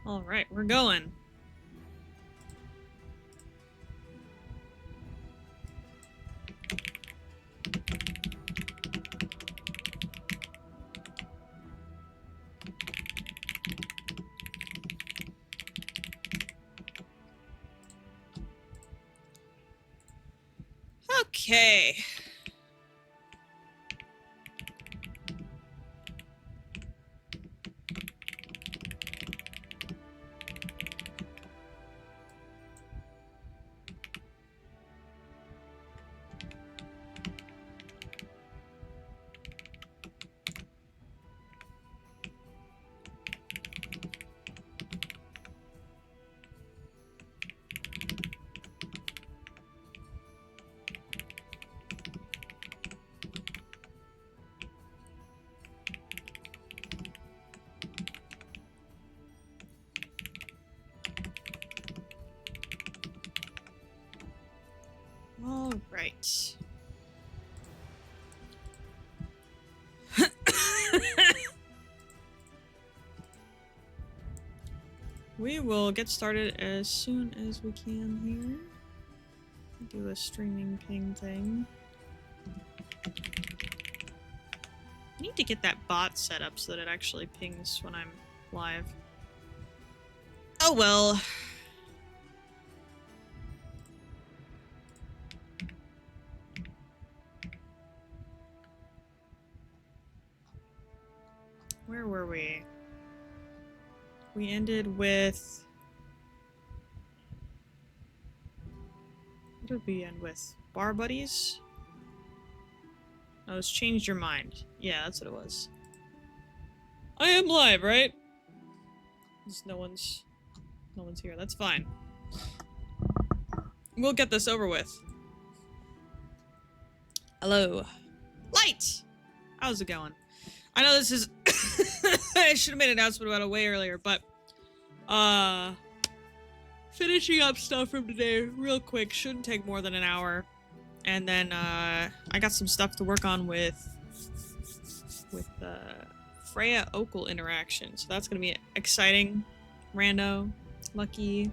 Alright, we're going. Okay. Alright. We will get started as soon as we can here. Do a streaming ping thing. I need to get that bot set up so that it actually pings when I'm live. Oh well. Where were we? We ended with... What did we end with? Bar buddies? Oh, it's changed your mind. Yeah, that's what it was. I am live, right? Just no one's here. That's fine. We'll get this over with. Hello. Light! How's it going? I know this is... I should have made an announcement about it way earlier, but... finishing up stuff from today real quick. Shouldn't take more than an hour. And then, I got some stuff to work on with Freya Okel interaction. So that's gonna be exciting. Rando. Lucky.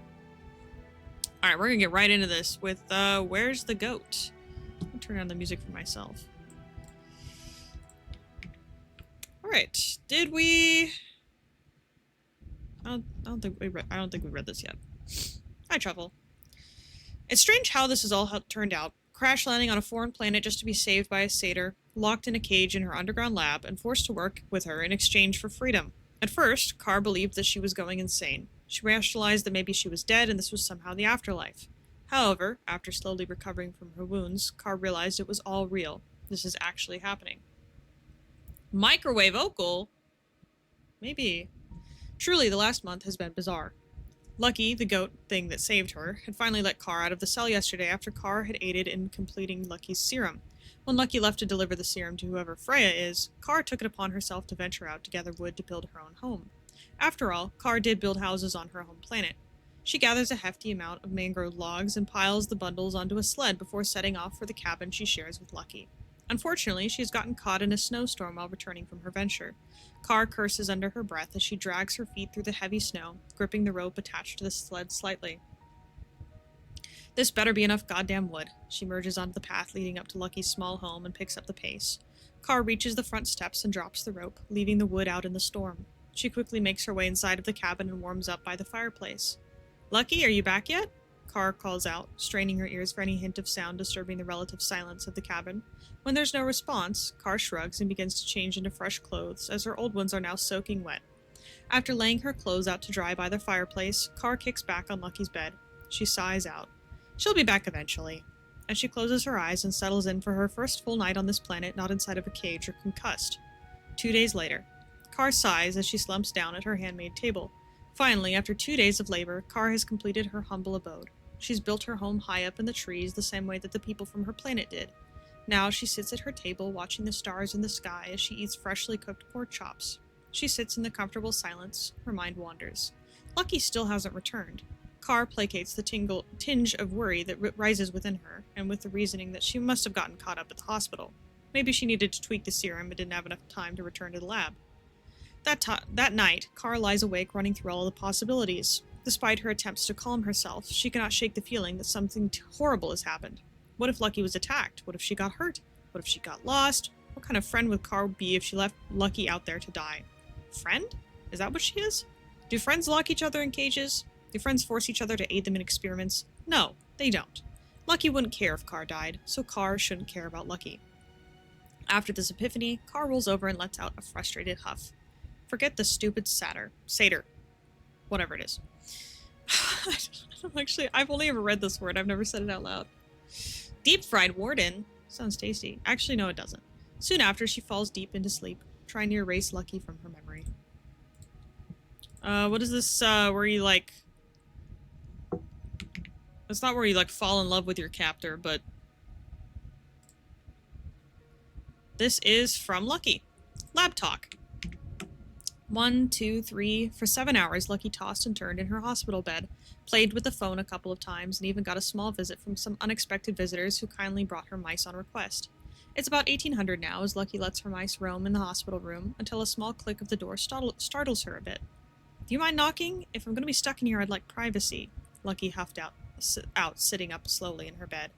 Alright, we're gonna get right into this with, Where's the Goat? I'll turn on the music for myself. Alright, did we... I don't think we read this yet. Hi, Truffle. It's strange how this has all turned out. Crash landing on a foreign planet just to be saved by a satyr, locked in a cage in her underground lab, and forced to work with her in exchange for freedom. At first, Car believed that she was going insane. She rationalized that maybe she was dead and this was somehow the afterlife. However, after slowly recovering from her wounds, Car realized it was all real. This is actually happening. Microwave Okel? Maybe. Truly, the last month has been bizarre. Lucky, the goat thing that saved her, had finally let Car out of the cell yesterday after Car had aided in completing Lucky's serum. When Lucky left to deliver the serum to whoever Freya is, Car took it upon herself to venture out to gather wood to build her own home. After all, Car did build houses on her home planet. She gathers a hefty amount of mangrove logs and piles the bundles onto a sled before setting off for the cabin she shares with Lucky. Unfortunately, she has gotten caught in a snowstorm while returning from her venture. Car curses under her breath as she drags her feet through the heavy snow, gripping the rope attached to the sled slightly. This better be enough goddamn wood. She merges onto the path leading up to Lucky's small home and picks up the pace. Car reaches the front steps and drops the rope, leaving the wood out in the storm. She quickly makes her way inside of the cabin and warms up by the fireplace. Lucky, are you back yet? Car calls out, straining her ears for any hint of sound disturbing the relative silence of the cabin. When there's no response, Car shrugs and begins to change into fresh clothes, as her old ones are now soaking wet. After laying her clothes out to dry by the fireplace, Car kicks back on Lucky's bed. She sighs out. She'll be back eventually. And she closes her eyes and settles in for her first full night on this planet not inside of a cage or concussed. 2 days later. Car sighs as she slumps down at her handmade table. Finally, after 2 days of labor, Car has completed her humble abode. She's built her home high up in the trees the same way that the people from her planet did. Now she sits at her table watching the stars in the sky as she eats freshly cooked pork chops. She sits in the comfortable silence. Her mind wanders. Lucky still hasn't returned. Car placates the tinge of worry that rises within her, and with the reasoning that she must have gotten caught up at the hospital. Maybe she needed to tweak the serum and didn't have enough time to return to the lab. That night, Kara lies awake running through all the possibilities. Despite her attempts to calm herself, she cannot shake the feeling that something horrible has happened. What if Lucky was attacked? What if she got hurt? What if she got lost? What kind of friend would Kara be if she left Lucky out there to die? Friend? Is that what she is? Do friends lock each other in cages? Do friends force each other to aid them in experiments? No, they don't. Lucky wouldn't care if Kara died, so Kara shouldn't care about Lucky. After this epiphany, Kara rolls over and lets out a frustrated huff. Forget the stupid satyr. Whatever it is. I've only ever read this word. I've never said it out loud. Deep-fried warden? Sounds tasty. Actually, no, it doesn't. Soon after, she falls deep into sleep, trying to erase Lucky from her memory. What is this, where you, like... It's not where you, like, fall in love with your captor, but... This is from Lucky. Lab talk. 1, 2, 3. For 7 hours, Lucky tossed and turned in her hospital bed, played with the phone a couple of times, and even got a small visit from some unexpected visitors who kindly brought her mice on request. It's about 1800 now, as Lucky lets her mice roam in the hospital room until a small click of the door startles her a bit. Do you mind knocking? If I'm going to be stuck in here, I'd like privacy. Lucky huffed out, sitting up slowly in her bed.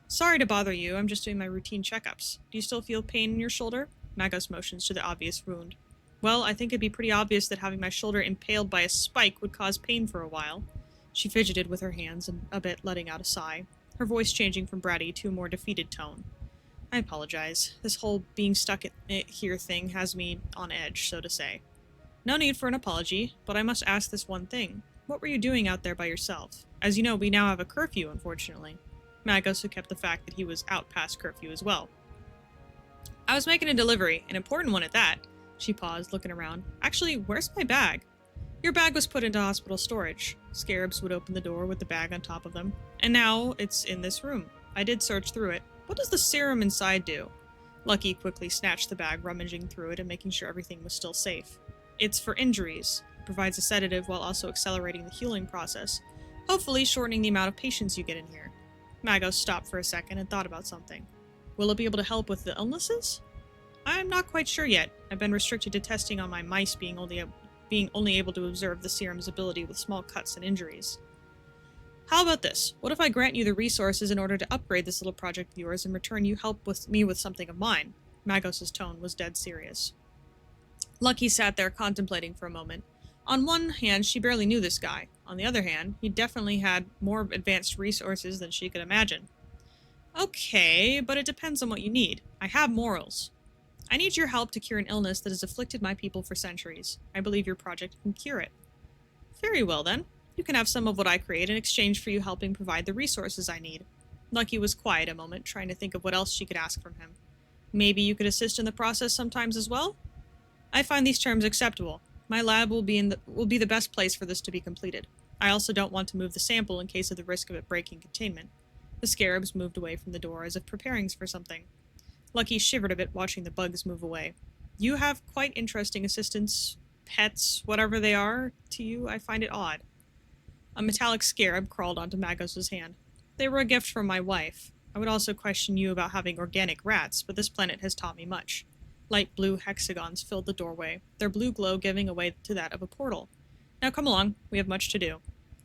Sorry to bother you, I'm just doing my routine checkups. Do you still feel pain in your shoulder? Magos motions to the obvious wound. Well, I think it'd be pretty obvious that having my shoulder impaled by a spike would cause pain for a while. She fidgeted with her hands a bit, letting out a sigh, her voice changing from bratty to a more defeated tone. I apologize. This whole being stuck here thing has me on edge, so to say. No need for an apology, but I must ask this one thing. What were you doing out there by yourself? As you know, we now have a curfew, unfortunately. Magos had kept the fact that he was out past curfew as well. I was making a delivery, an important one at that. She paused, looking around. Actually, where's my bag? Your bag was put into hospital storage. Scarabs would open the door with the bag on top of them. And now it's in this room. I did search through it. What does the serum inside do? Lucky quickly snatched the bag, rummaging through it and making sure everything was still safe. It's for injuries. It provides a sedative while also accelerating the healing process, hopefully shortening the amount of patients you get in here. Magos stopped for a second and thought about something. Will it be able to help with the illnesses? I'm not quite sure yet. I've been restricted to testing on my mice being only able to observe the serum's ability with small cuts and injuries. How about this? What if I grant you the resources in order to upgrade this little project of yours and return you help with me with something of mine? Magos' tone was dead serious. Lucky sat there contemplating for a moment. On one hand, she barely knew this guy. On the other hand, he definitely had more advanced resources than she could imagine. Okay, but it depends on what you need. I have morals. I need your help to cure an illness that has afflicted my people for centuries. I believe your project can cure it. Very well, then. You can have some of what I create in exchange for you helping provide the resources I need. Lucky was quiet a moment, trying to think of what else she could ask from him. Maybe you could assist in the process sometimes as well? I find these terms acceptable. My lab will be the best place for this to be completed. I also don't want to move the sample in case of the risk of it breaking containment. The scarabs moved away from the door as if preparing for something. Lucky shivered a bit watching the bugs move away. You have quite interesting assistants, pets, whatever they are, to you. I find it odd. A metallic scarab crawled onto Magos' hand. They were a gift from my wife. I would also question you about having organic rats, but this planet has taught me much. Light blue hexagons filled the doorway, their blue glow giving away to that of a portal. Now come along, we have much to do.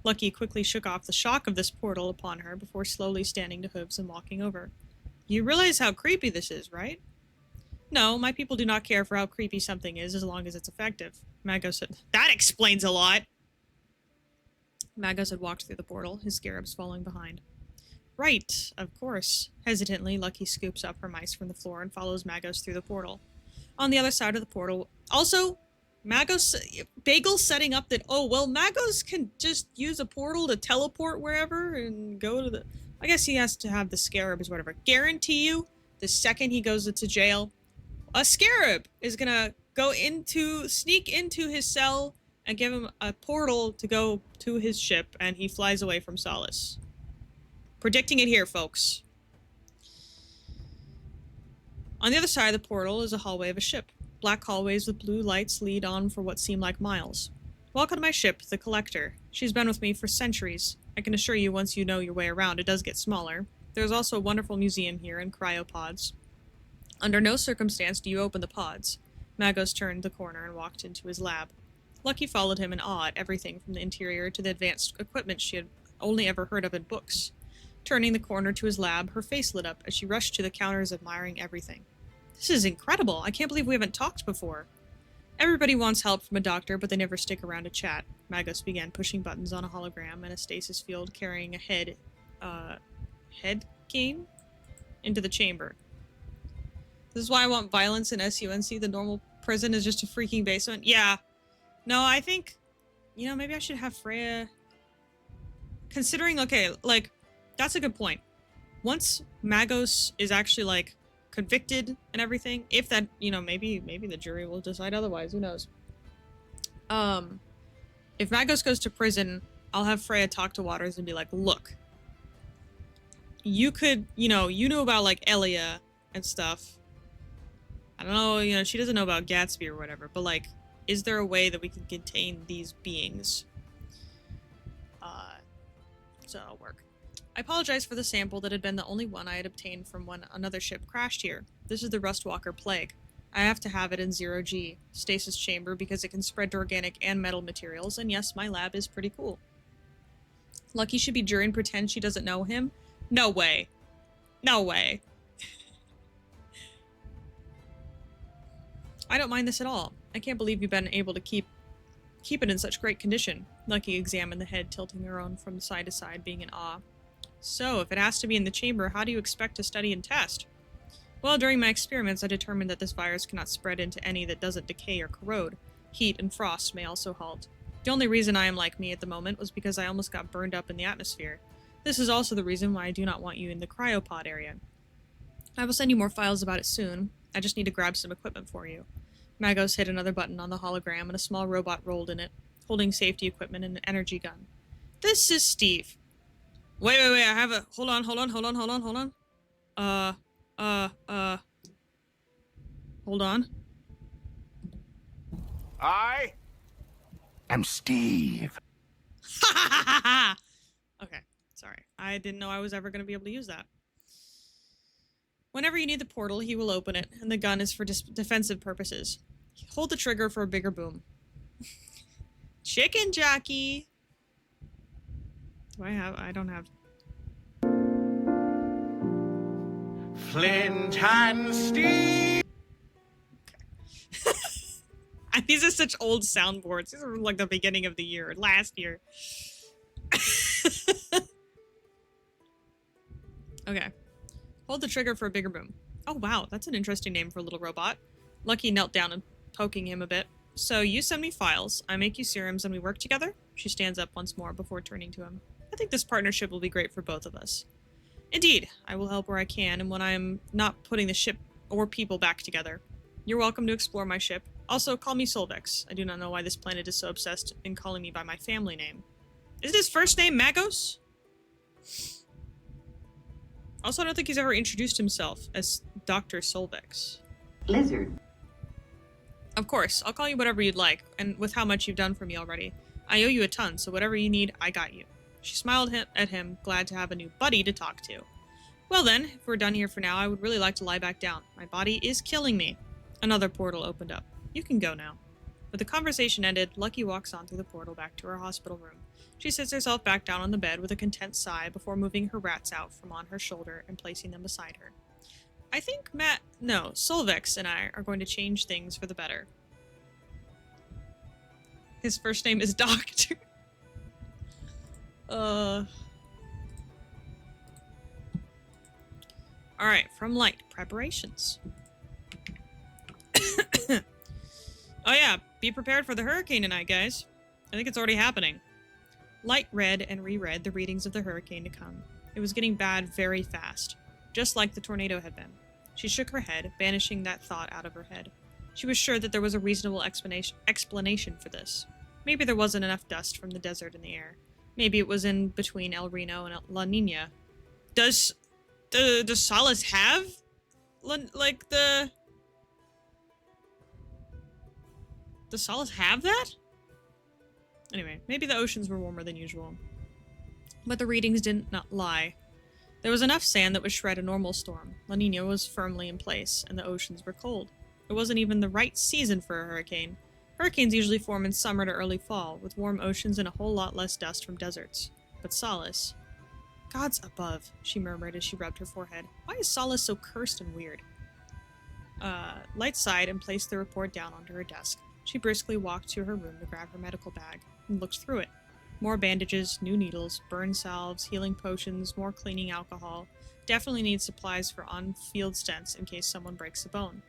Lucky quickly shook off the shock of this portal upon her before slowly standing to hooves and walking over. You realize how creepy this is, right? No, my people do not care for how creepy something is as long as it's effective. Magos said, That explains a lot! Magos had walked through the portal, his scarabs following behind. Right, of course. Hesitantly, Lucky scoops up her mice from the floor and follows Magos through the portal. On the other side of the portal... Also, Magos... Bagel's setting up that, Magos can just use a portal to teleport wherever and go to the... I guess he has to have the scarabs or whatever. Guarantee you, the second he goes into jail, a scarab is gonna sneak into his cell and give him a portal to go to his ship, and he flies away from Solace. Predicting it here, folks. On the other side of the portal is a hallway of a ship. Black hallways with blue lights lead on for what seem like miles. Welcome to my ship, the Collector. She's been with me for centuries. I can assure you once you know your way around, it does get smaller. There's also a wonderful museum here and cryopods. Under no circumstance do you open the pods. Magos turned the corner and walked into his lab. Lucky followed him in awe at everything from the interior to the advanced equipment she had only ever heard of in books. Turning the corner to his lab, her face lit up as she rushed to the counters, admiring everything. This is incredible. I can't believe we haven't talked before. Everybody wants help from a doctor, but they never stick around to chat. Magos began pushing buttons on a hologram and a stasis field carrying a head game into the chamber. This is why I want violence in SUNC. The normal prison is just a freaking basement. Yeah. No, I think, maybe I should have Freya... Considering, okay, like, that's a good point. Once Magos is actually, like, convicted and everything, if that, maybe the jury will decide otherwise, who knows. If Magos goes to prison, I'll have Freya talk to Waters and be like, look, you could, you know about, like, Elia and stuff. I don't know, she doesn't know about Gatsby or whatever, but, like, is there a way that we can contain these beings? So it'll work. I apologize for the sample that had been the only one I had obtained from when another ship crashed here. This is the Rustwalker Plague. I have to have it in 0G, stasis chamber, because it can spread to organic and metal materials, and yes, my lab is pretty cool. Lucky should be jury and pretend she doesn't know him? No way. No way. I don't mind this at all. I can't believe you've been able to keep it in such great condition. Lucky examined the head, tilting her own from side to side, being in awe. So, if it has to be in the chamber, how do you expect to study and test? Well, during my experiments, I determined that this virus cannot spread into any that doesn't decay or corrode. Heat and frost may also halt. The only reason I am like me at the moment was because I almost got burned up in the atmosphere. This is also the reason why I do not want you in the cryopod area. I will send you more files about it soon. I just need to grab some equipment for you. Magos hit another button on the hologram and a small robot rolled in it, holding safety equipment and an energy gun. This is Steve. Wait, I have a... Hold on. Hold on. I am Steve. Okay, sorry. I didn't know I was ever going to be able to use that. Whenever you need the portal, he will open it, and the gun is for defensive purposes. Hold the trigger for a bigger boom. Chicken jockey! I don't have... Flint and Steve. Okay. These are such old soundboards. These are like the beginning of the year, last year. Okay. Hold the trigger for a bigger boom. Oh wow, that's an interesting name for a little robot. Lucky knelt down and poking him a bit. So you send me files, I make you serums, and we work together? She stands up once more before turning to him. I think this partnership will be great for both of us. Indeed, I will help where I can, and when I am not putting the ship or people back together. You're welcome to explore my ship. Also, call me Solvex. I do not know why this planet is so obsessed in calling me by my family name. Isn't his first name Magos? Also, I don't think he's ever introduced himself as Dr. Solvex. Lizard. Of course, I'll call you whatever you'd like, and with how much you've done for me already. I owe you a ton, so whatever you need, I got you. She smiled at him, glad to have a new buddy to talk to. Well then, if we're done here for now, I would really like to lie back down. My body is killing me. Another portal opened up. You can go now. But the conversation ended, Lucky walks on through the portal back to her hospital room. She sits herself back down on the bed with a content sigh before moving her rats out from on her shoulder and placing them beside her. I think Solvex and I are going to change things for the better. His first name is Doctor. Alright, from Light, preparations. Oh yeah, be prepared for the hurricane tonight, guys. I think it's already happening. Light read and reread the readings of the hurricane to come. It was getting bad very fast, just like the tornado had been. She shook her head, banishing that thought out of her head. She was sure that there was a reasonable explanation for this. Maybe there wasn't enough dust from the desert in the air. Maybe it was in between El Reno and La Nina. Does Solace have Does Solace have that? Anyway, maybe the oceans were warmer than usual. But the readings did not lie. There was enough sand that would shred a normal storm. La Nina was firmly in place, and the oceans were cold. It wasn't even the right season for a hurricane. Hurricanes usually form in summer to early fall, with warm oceans and a whole lot less dust from deserts. But Solace... Gods above, she murmured as she rubbed her forehead. Why is Solace so cursed and weird? Light sighed and placed the report down onto her desk. She briskly walked to her room to grab her medical bag and looked through it. More bandages, new needles, burn salves, healing potions, more cleaning alcohol. Definitely needs supplies for on-field stents in case someone breaks a bone.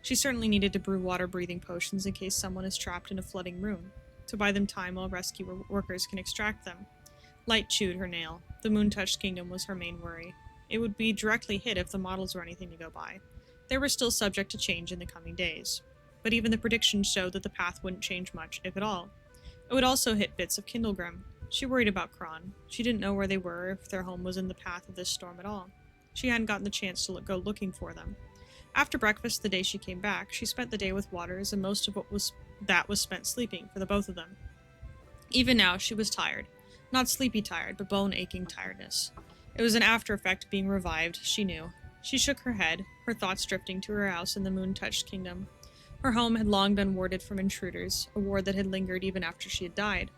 She certainly needed to brew water-breathing potions in case someone is trapped in a flooding room, to buy them time while rescue workers can extract them. Light chewed her nail. The Moon-touched kingdom was her main worry. It would be directly hit if the models were anything to go by. They were still subject to change in the coming days. But even the predictions showed that the path wouldn't change much, if at all. It would also hit bits of Kindlegrim. She worried about Kron. She didn't know where they were, if their home was in the path of this storm at all. She hadn't gotten the chance to go looking for them. After breakfast the day she came back, she spent the day with Waters, and most of what was spent sleeping for the both of them. Even now, she was tired. Not sleepy tired, but bone-aching tiredness. It was an after-effect being revived, she knew. She shook her head, her thoughts drifting to her house in the Moon-touched kingdom. Her home had long been warded from intruders, a ward that had lingered even after she had died.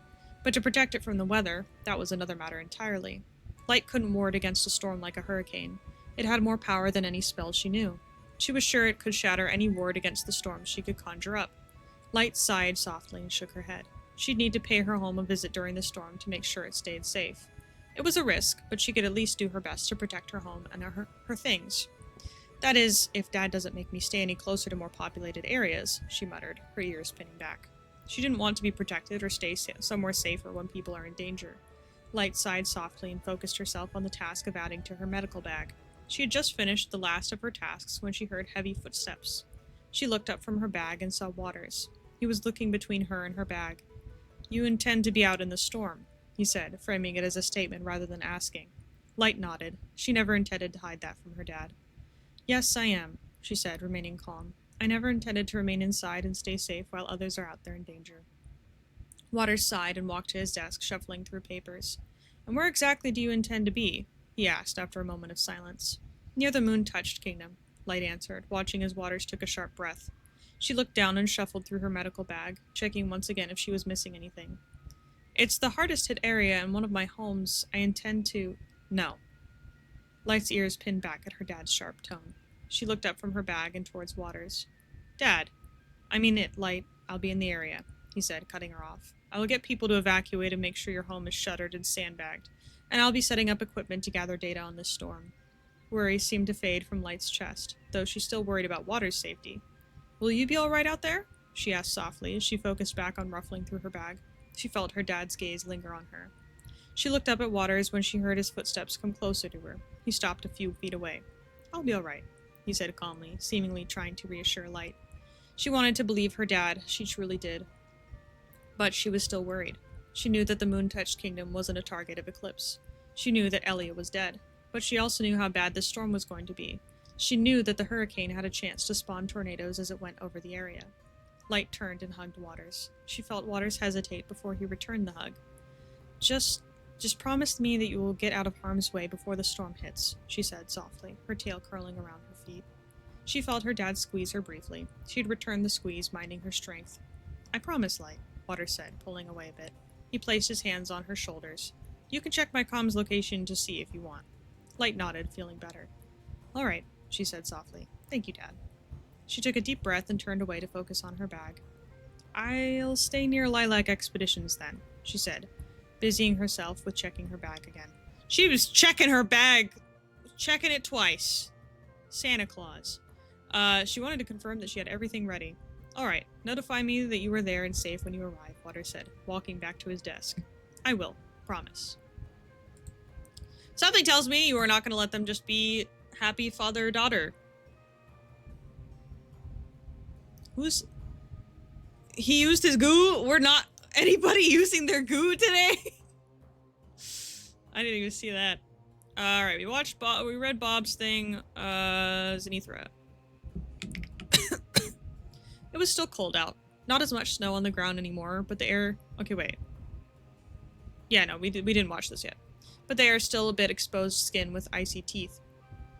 But to protect it from the weather, that was another matter entirely. Light couldn't ward against a storm like a hurricane. It had more power than any spell she knew. She was sure it could shatter any ward against the storms she could conjure up. Light sighed softly and shook her head. She'd need to pay her home a visit during the storm to make sure it stayed safe. It was a risk, but she could at least do her best to protect her home and her things. That is, if Dad doesn't make me stay any closer to more populated areas, she muttered, her ears pinning back. She didn't want to be protected or stay somewhere safer when people are in danger. Light sighed softly and focused herself on the task of adding to her medical bag. She had just finished the last of her tasks when she heard heavy footsteps. She looked up from her bag and saw Waters. He was looking between her and her bag. "You intend to be out in the storm," he said, framing it as a statement rather than asking. Light nodded. She never intended to hide that from her dad. "Yes, I am," she said, remaining calm. "I never intended to remain inside and stay safe while others are out there in danger." Waters sighed and walked to his desk, shuffling through papers. "And where exactly do you intend to be?" he asked after a moment of silence. "Near the Moon-touched kingdom," Light answered, watching as Waters took a sharp breath. She looked down and shuffled through her medical bag, checking once again if she was missing anything. "It's the hardest hit area and one of my homes. I intend to—" "No." Light's ears pinned back at her dad's sharp tone. She looked up from her bag and towards Waters. "Dad, I mean it, Light. I'll be in the area," he said, cutting her off. "I will get people to evacuate and make sure your home is shuttered and sandbagged, and I'll be setting up equipment to gather data on this storm." Worry seemed to fade from Light's chest, though she still worried about Waters' safety. "Will you be all right out there?" she asked softly as she focused back on ruffling through her bag. She felt her dad's gaze linger on her. She looked up at Waters when she heard his footsteps come closer to her. He stopped a few feet away. "I'll be all right," he said calmly, seemingly trying to reassure Light. She wanted to believe her dad, she truly did. But she was still worried. She knew that the Moon-touched kingdom wasn't a target of Eclipse. She knew that Elia was dead. But she also knew how bad this storm was going to be. She knew that the hurricane had a chance to spawn tornadoes as it went over the area. Light turned and hugged Waters. She felt Waters hesitate before he returned the hug. Just promise me that you will get out of harm's way before the storm hits," she said softly, her tail curling around her feet. She felt her dad squeeze her briefly. She had returned the squeeze, minding her strength. "I promise, Light," Waters said, pulling away a bit. He placed his hands on her shoulders. "You can check my comms location to see if you want." Light nodded, feeling better. "All right," she said softly. "Thank you, Dad." She took a deep breath and turned away to focus on her bag. "I'll stay near Lilac Expeditions then," she said, busying herself with checking her bag again. She was checking her bag, checking it twice. Santa Claus. She wanted to confirm that she had everything ready. "All right, notify me that you are there and safe when you arrive," Waters said, walking back to his desk. "I will, promise." Something tells me you are not going to let them just be happy father-daughter. He used his goo? We're not anybody using their goo today? I didn't even see that. Alright, we read Bob's thing, Zenithra. It was still cold out. Not as much snow on the ground anymore, but the air... Okay, wait. Yeah, no, we didn't watch this yet. But they are still a bit exposed skin with icy teeth.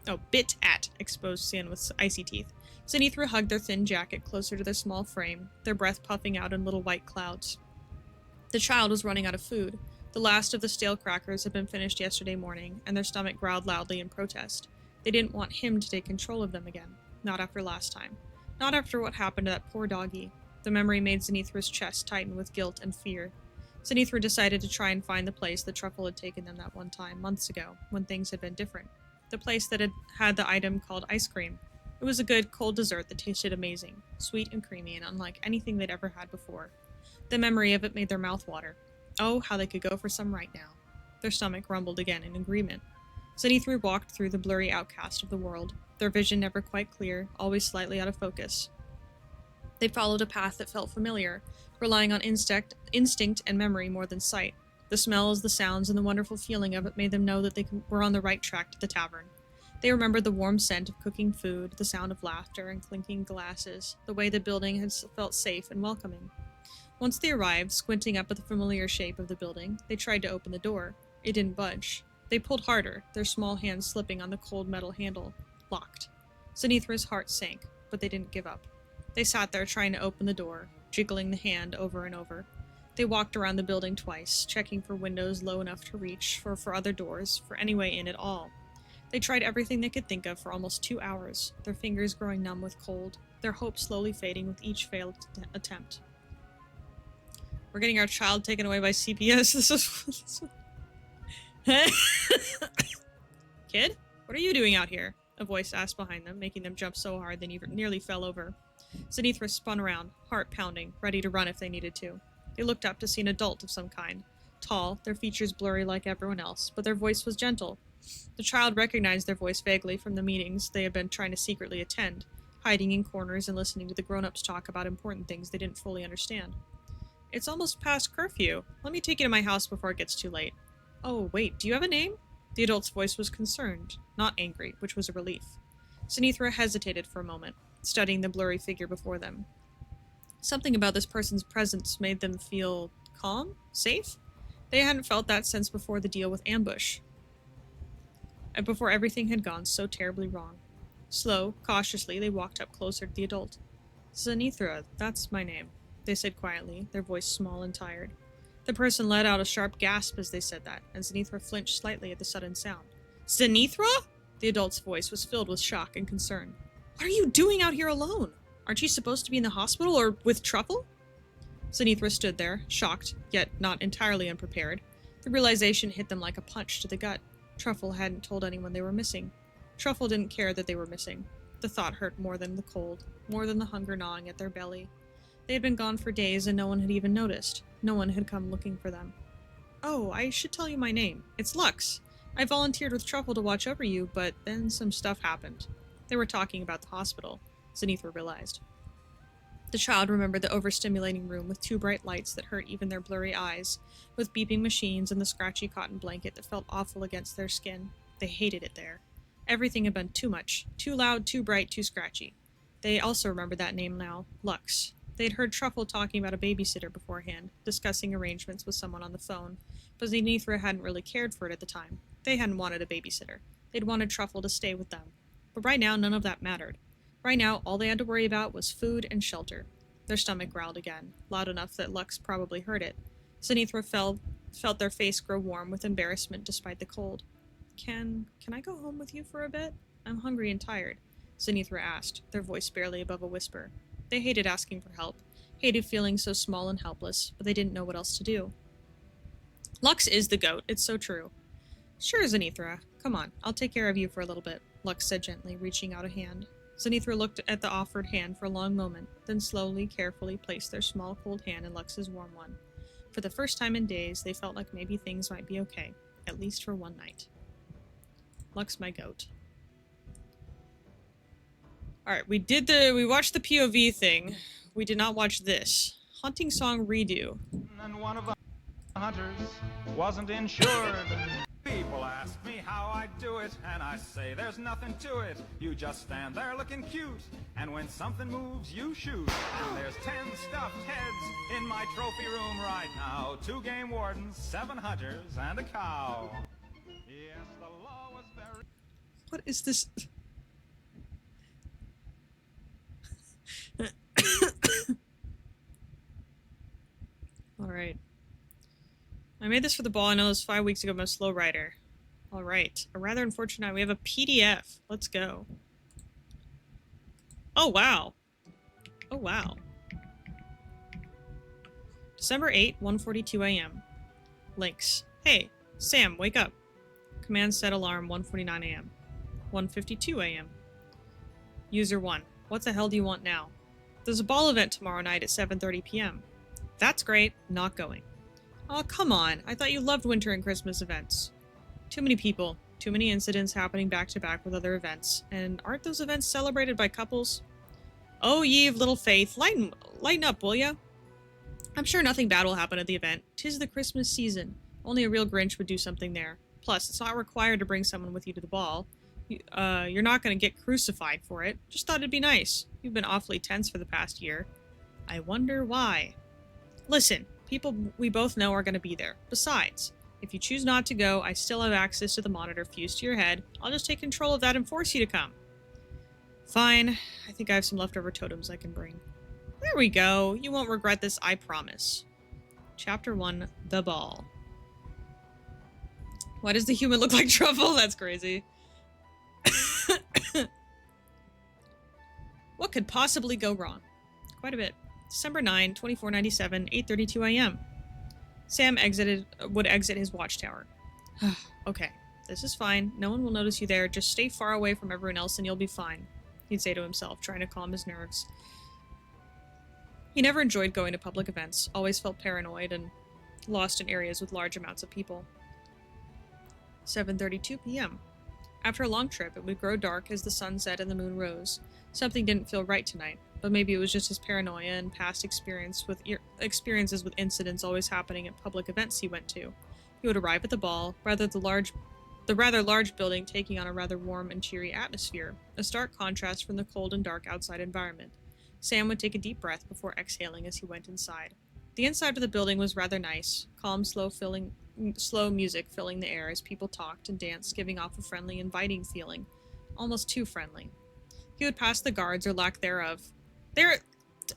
Oh, bit at exposed skin with icy teeth. Zenithra hugged their thin jacket closer to their small frame, their breath puffing out in little white clouds. The child was running out of food. The last of the stale crackers had been finished yesterday morning, and their stomach growled loudly in protest. They didn't want him to take control of them again. Not after last time. Not after what happened to that poor doggy. The memory made Zenithra's chest tighten with guilt and fear. Zenithra decided to try and find the place that Truffle had taken them that one time, months ago, when things had been different. The place that had had the item called ice cream. It was a good, cold dessert that tasted amazing, sweet and creamy and unlike anything they'd ever had before. The memory of it made their mouth water. Oh, how they could go for some right now. Their stomach rumbled again in agreement. Zenithra walked through the blurry outcast of the world, their vision never quite clear, always slightly out of focus. They followed a path that felt familiar, relying on instinct and memory more than sight. The smells, the sounds, and the wonderful feeling of it made them know that they were on the right track to the tavern. They remembered the warm scent of cooking food, the sound of laughter and clinking glasses, the way the building had felt safe and welcoming. Once they arrived, squinting up at the familiar shape of the building, they tried to open the door. It didn't budge. They pulled harder, their small hands slipping on the cold metal handle. Locked. Zenithra's heart sank, but they didn't give up. They sat there trying to open the door, jiggling the hand over and over. They walked around the building twice, checking for windows low enough to reach, for other doors, for any way in at all. They tried everything they could think of for almost 2 hours, their fingers growing numb with cold, their hope slowly fading with each failed attempt. We're getting our child taken away by CPS. This is... Kid? What are you doing out here? A voice asked behind them, making them jump so hard they nearly fell over. Zenithra spun around, heart pounding, ready to run if they needed to. They looked up to see an adult of some kind. Tall, their features blurry like everyone else, but their voice was gentle. The child recognized their voice vaguely from the meetings they had been trying to secretly attend, hiding in corners and listening to the grown-ups talk about important things they didn't fully understand. It's almost past curfew. Let me take you to my house before it gets too late. Oh, wait, do you have a name? The adult's voice was concerned, not angry, which was a relief. Zenithra hesitated for a moment, studying the blurry figure before them. Something about this person's presence made them feel calm? Safe? They hadn't felt that since before the deal with Ambush. And before everything had gone so terribly wrong. Slow, cautiously, they walked up closer to the adult. Zenithra, that's my name, they said quietly, their voice small and tired. The person let out a sharp gasp as they said that, and Zenithra flinched slightly at the sudden sound. Zenithra? The adult's voice was filled with shock and concern. What are you doing out here alone? Aren't you supposed to be in the hospital or with Truffle? Zenithra stood there, shocked, yet not entirely unprepared. The realization hit them like a punch to the gut. Truffle hadn't told anyone they were missing. Truffle didn't care that they were missing. The thought hurt more than the cold, more than the hunger gnawing at their belly. They had been gone for days and no one had even noticed. No one had come looking for them. Oh, I should tell you my name. It's Lux. I volunteered with Truffle to watch over you, but then some stuff happened. They were talking about the hospital, Zenithra realized. The child remembered the overstimulating room with 2 bright lights that hurt even their blurry eyes, with beeping machines and the scratchy cotton blanket that felt awful against their skin. They hated it there. Everything had been too much. Too loud, too bright, too scratchy. They also remembered that name now, Lux. They'd heard Truffle talking about a babysitter beforehand, discussing arrangements with someone on the phone, but Zenithra hadn't really cared for it at the time. They hadn't wanted a babysitter. They'd wanted Truffle to stay with them. But right now, none of that mattered. Right now, all they had to worry about was food and shelter. Their stomach growled again, loud enough that Lux probably heard it. Zenithra felt their face grow warm with embarrassment despite the cold. Can I go home with you for a bit? I'm hungry and tired, Zenithra asked, their voice barely above a whisper. They hated asking for help, hated feeling so small and helpless, but they didn't know what else to do. Lux is the goat, it's so true. Sure, Zenithra. Come on, I'll take care of you for a little bit, Lux said gently, reaching out a hand. Zenithra looked at the offered hand for a long moment, then slowly, carefully placed their small, cold hand in Lux's warm one. For the first time in days, they felt like maybe things might be okay, at least for one night. Lux, my goat. Alright, we watched the POV thing. We did not watch this. Hunting Song Redo. And one of the hunters wasn't insured. People ask me how I do it, and I say there's nothing to it. You just stand there looking cute, and when something moves, you shoot. And there's 10 stuffed heads in my trophy room right now. 2 game wardens, 7 hunters, and a cow. Yes, the law was very... What is this? Alright. I made this for the ball. I know this 5 weeks ago. I'm a slow writer. Alright. A rather unfortunate. We have a PDF. Let's go. Oh, wow. Oh, wow. December 8, 1:42 a.m. Links. Hey, Sam, wake up. Command set alarm 1:49 a.m. 1:52 a.m. User 1. What the hell do you want now? There's a ball event tomorrow night at 7:30 p.m. That's great. Not going. Oh, come on. I thought you loved winter and Christmas events. Too many people. Too many incidents happening back to back with other events. And aren't those events celebrated by couples? Oh, ye of little faith. Lighten up, will ya? I'm sure nothing bad will happen at the event. 'Tis the Christmas season. Only a real Grinch would do something there. Plus, it's not required to bring someone with you to the ball. You're not going to get crucified for it. Just thought it'd be nice. You've been awfully tense for the past year. I wonder why. Listen, people we both know are going to be there. Besides, if you choose not to go, I still have access to the monitor fused to your head. I'll just take control of that and force you to come. Fine. I think I have some leftover totems I can bring. There we go. You won't regret this, I promise. Chapter 1, The Ball. Why does the human look like Truffle? That's crazy. What could possibly go wrong? Quite a bit. December 9, 2497, 8:32 a.m. Sam would exit his watchtower. Okay, this is fine. No one will notice you there. Just stay far away from everyone else and you'll be fine, he'd say to himself, trying to calm his nerves. He never enjoyed going to public events, always felt paranoid and lost in areas with large amounts of people. 7:32 p.m. After a long trip, it would grow dark as the sun set and the moon rose. Something didn't feel right tonight, but maybe it was just his paranoia and past experiences with incidents always happening at public events he went to. He would arrive at the ball, the rather large building taking on a rather warm and cheery atmosphere, a stark contrast from the cold and dark outside environment. Sam would take a deep breath before exhaling as he went inside. The inside of the building was rather nice, calm, slow music filling the air as people talked and danced, giving off a friendly, inviting feeling. Almost too friendly. He would pass the guards, or lack thereof.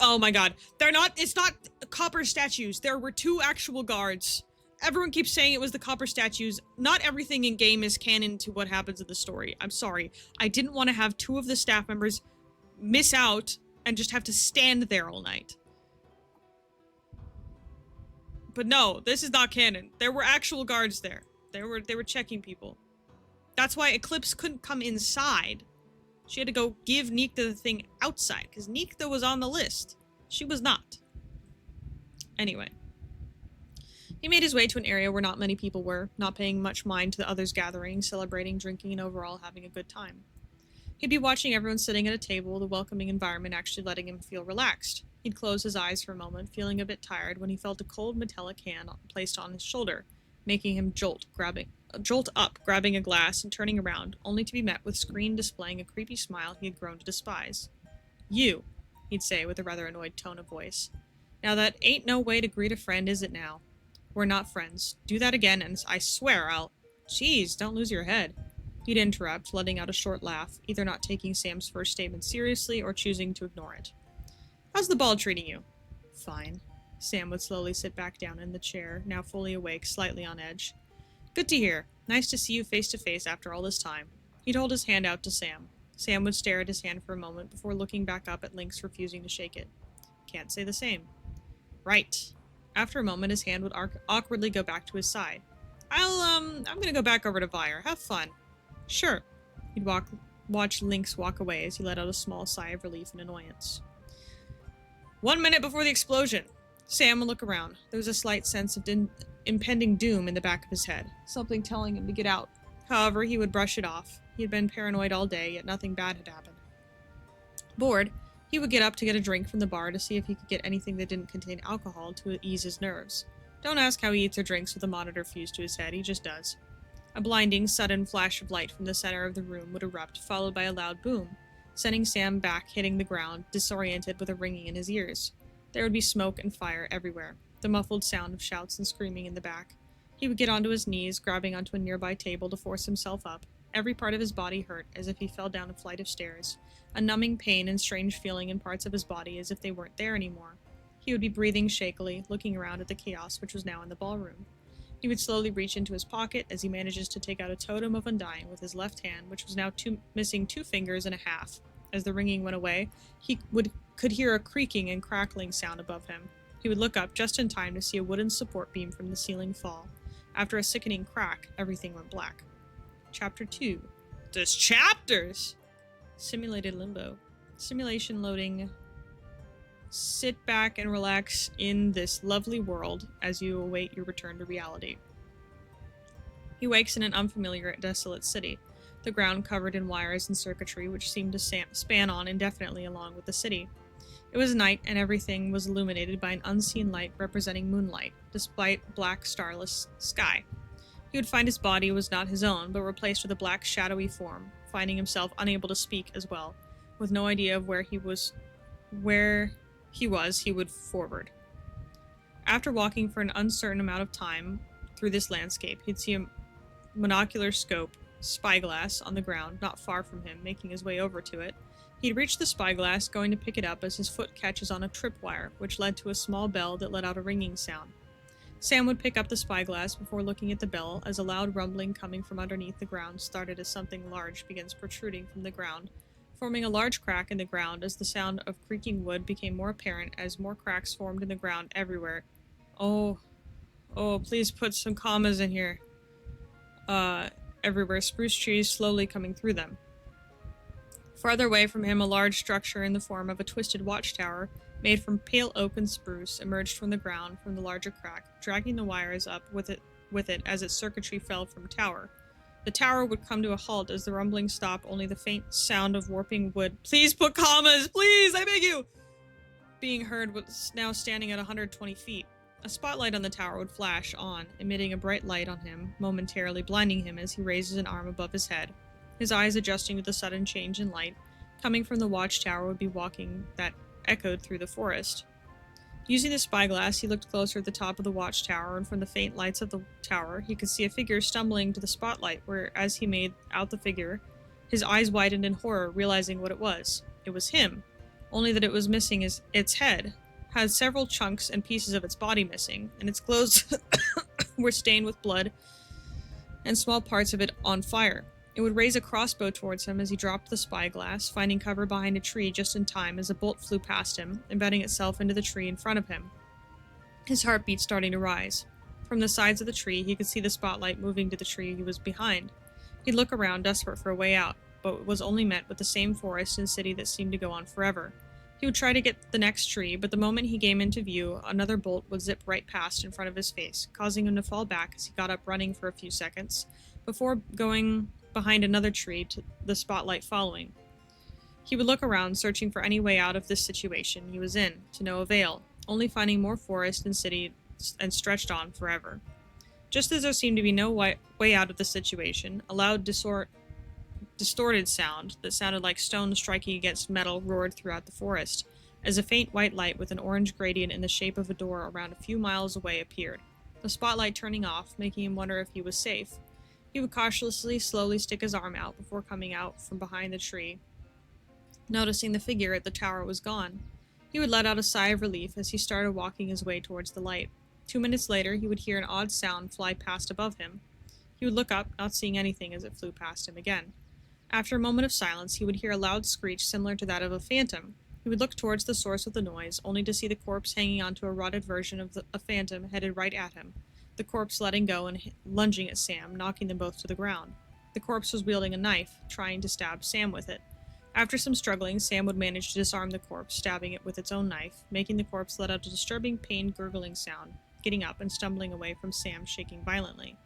Oh my god. It's not copper statues. There were 2 actual guards. Everyone keeps saying it was the copper statues. Not everything in game is canon to what happens in the story. I'm sorry. I didn't want to have 2 of the staff members miss out and just have to stand there all night. But no, this is not canon. There were actual guards there. They were checking people. That's why Eclipse couldn't come inside. She had to go give Nikta the thing outside, because Nikta was on the list. She was not. Anyway. He made his way to an area where not many people were, not paying much mind to the others gathering, celebrating, drinking, and overall having a good time. He'd be watching everyone sitting at a table, the welcoming environment actually letting him feel relaxed. He'd close his eyes for a moment, feeling a bit tired, when he felt a cold metallic hand placed on his shoulder, making him jolt up, grabbing a glass and turning around, only to be met with screen displaying a creepy smile he had grown to despise. You, he'd say with a rather annoyed tone of voice. Now that ain't no way to greet a friend, is it now? We're not friends. Do that again and I swear I'll... Jeez, don't lose your head. He'd interrupt, letting out a short laugh, either not taking Sam's first statement seriously or choosing to ignore it. How's the ball treating you? Fine. Sam would slowly sit back down in the chair, now fully awake, slightly on edge. Good to hear. Nice to see you face to face after all this time. He'd hold his hand out to Sam. Sam would stare at his hand for a moment before looking back up at Lynx, refusing to shake it. Can't say the same. Right. After a moment, his hand would awkwardly go back to his side. I'm gonna go back over to Vire. Have fun. Sure. He'd watch Lynx walk away as he let out a small sigh of relief and annoyance. 1 minute before the explosion. Sam would look around. There was a slight sense of impending doom in the back of his head, something telling him to get out. However, he would brush it off. He had been paranoid all day, yet nothing bad had happened. Bored, he would get up to get a drink from the bar to see if he could get anything that didn't contain alcohol to ease his nerves. Don't ask how he eats or drinks with a monitor fused to his head, he just does. A blinding, sudden flash of light from the center of the room would erupt, followed by a loud boom, sending Sam back, hitting the ground, disoriented with a ringing in his ears. There would be smoke and fire everywhere, the muffled sound of shouts and screaming in the back. He would get onto his knees, grabbing onto a nearby table to force himself up. Every part of his body hurt, as if he fell down a flight of stairs, a numbing pain and strange feeling in parts of his body as if they weren't there anymore. He would be breathing shakily, looking around at the chaos which was now in the ballroom. He would slowly reach into his pocket as he manages to take out a totem of Undying with his left hand, which was now missing 2 fingers and a half. As the ringing went away, he could hear a creaking and crackling sound above him. He would look up just in time to see a wooden support beam from the ceiling fall. After a sickening crack, everything went black. Chapter 2. There's chapters! Simulated limbo. Simulation loading. Sit back and relax in this lovely world as you await your return to reality. He wakes in an unfamiliar, desolate city, the ground covered in wires and circuitry which seemed to span on indefinitely along with the city. It was night, and everything was illuminated by an unseen light representing moonlight, despite black, starless sky. He would find his body was not his own, but replaced with a black, shadowy form, finding himself unable to speak as well. With no idea of where he was, he would forward. After walking for an uncertain amount of time through this landscape, he'd see a monocular scope, spyglass, on the ground, not far from him, making his way over to it. He'd reach the spyglass, going to pick it up as his foot catches on a tripwire, which led to a small bell that let out a ringing sound. Sam would pick up the spyglass before looking at the bell as a loud rumbling coming from underneath the ground started as something large begins protruding from the ground, forming a large crack in the ground as the sound of creaking wood became more apparent as more cracks formed in the ground everywhere. Oh, please put some commas in here. Everywhere, spruce trees slowly coming through them. Farther away from him, a large structure in the form of a twisted watchtower, made from pale oak and spruce, emerged from the ground from the larger crack, dragging the wires up with it as its circuitry fell from tower. The tower would come to a halt as the rumbling stopped, only the faint sound of warping wood. Please put commas! Please! I beg you! Being heard was now standing at 120 feet. A spotlight on the tower would flash on, emitting a bright light on him, momentarily blinding him as he raises an arm above his head. His eyes adjusting to the sudden change in light, coming from the watchtower would be walking that echoed through the forest. Using the spyglass, he looked closer at the top of the watchtower, and from the faint lights of the tower, he could see a figure stumbling to the spotlight, where, as he made out the figure, his eyes widened in horror, realizing what it was. It was him, only that it was missing its head, had several chunks and pieces of its body missing, and its clothes were stained with blood, and small parts of it on fire. It would raise a crossbow towards him as he dropped the spyglass, finding cover behind a tree just in time as a bolt flew past him, embedding itself into the tree in front of him. His heartbeat starting to rise. From the sides of the tree, he could see the spotlight moving to the tree he was behind. He'd look around, desperate for a way out, but was only met with the same forest and city that seemed to go on forever. He would try to get the next tree, but the moment he came into view, another bolt would zip right past in front of his face, causing him to fall back as he got up running for a few seconds, before going behind another tree, to the spotlight following. He would look around, searching for any way out of this situation he was in, to no avail, only finding more forest and city and stretched on forever. Just as there seemed to be no way out of the situation, a loud distorted sound that sounded like stone striking against metal roared throughout the forest, as a faint white light with an orange gradient in the shape of a door around a few miles away appeared, the spotlight turning off, making him wonder if he was safe. He would cautiously, slowly stick his arm out before coming out from behind the tree, noticing the figure at the tower was gone. He would let out a sigh of relief as he started walking his way towards the light. 2 minutes later, he would hear an odd sound fly past above him. He would look up, not seeing anything as it flew past him again. After a moment of silence, he would hear a loud screech similar to that of a phantom. He would look towards the source of the noise, only to see the corpse hanging onto a rotted version of a phantom headed right at him, the corpse letting go and lunging at Sam, knocking them both to the ground. The corpse was wielding a knife, trying to stab Sam with it. After some struggling, Sam would manage to disarm the corpse, stabbing it with its own knife, making the corpse let out a disturbing pain gurgling sound, getting up and stumbling away from Sam, shaking violently.